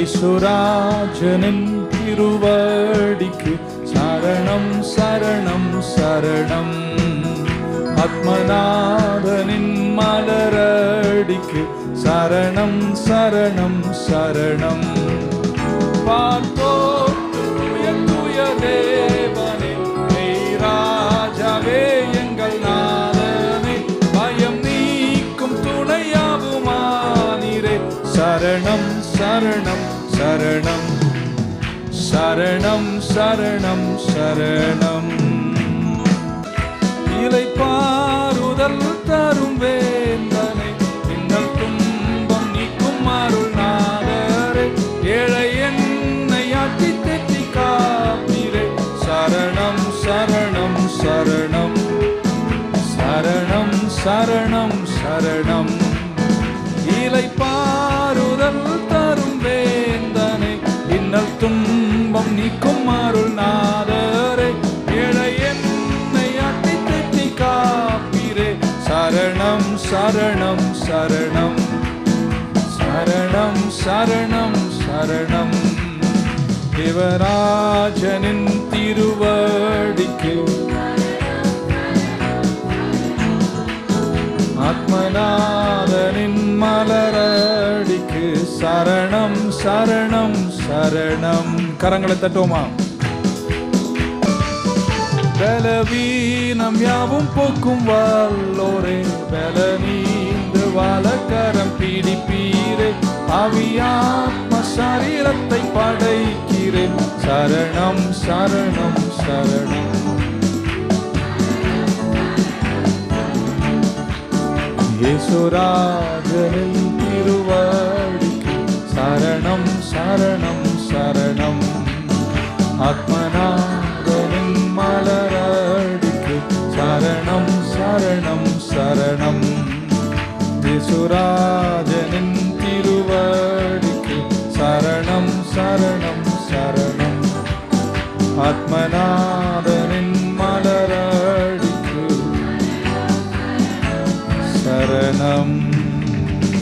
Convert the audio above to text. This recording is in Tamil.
ஈசுராஜனின் திருவடிக்கு சரணம் சரணம் சரணம். ஆத்மநாதனின் மலரடிக்கு சரணம் சரணம் சரணம். பார்த்தோர் தூய தூய தேவனே, மெய் ராஜாவே எங்கள் நாதனே, பயம் நீக்கும் துணையாவுமானீரே. சரணம் சரணம் சரணம் சரணம் சரணம் சரணம். இளைப்பாறுதல் தரும் வேந்தனை, இன்னல் துன்பம் நீக்கும் அருள் நாதரே, ஏழை என்னை ஆட்டி தேற்றி காப்பீரே. சரணம் சரணம் சரணம் சரணம் சரணம் சரணம். இளைப்பாறுதல் தரும் வேந்தனை, இன்னல் துன்பம் நீக்கும் அருள் நாதரே, ஏழை என்னை ஆட்டி தேற்றி காப்பீரே. சரணம் சரணம் சரணம் சரணம் சரணம் சரணம். தேவராஜனின் திருவடிக்கு ஆத்மநாதனின் மலரடிக்கு சரணம் சரணம் சரணம். கரங்களை தட்டுவோமா? பலவீனம் யாவும் போக்கும் வல்லோரே, பலனீந்து வாழக்கரம் பிடிப்பீரே. ஆவியாத்ம சரீரத்தை படைக்கிறேன். சரணம் சரணம் சரணம். ஈசுராஜனின் திருவடிக்கு சரணம் சரணம் சரணம். ஆத்மனா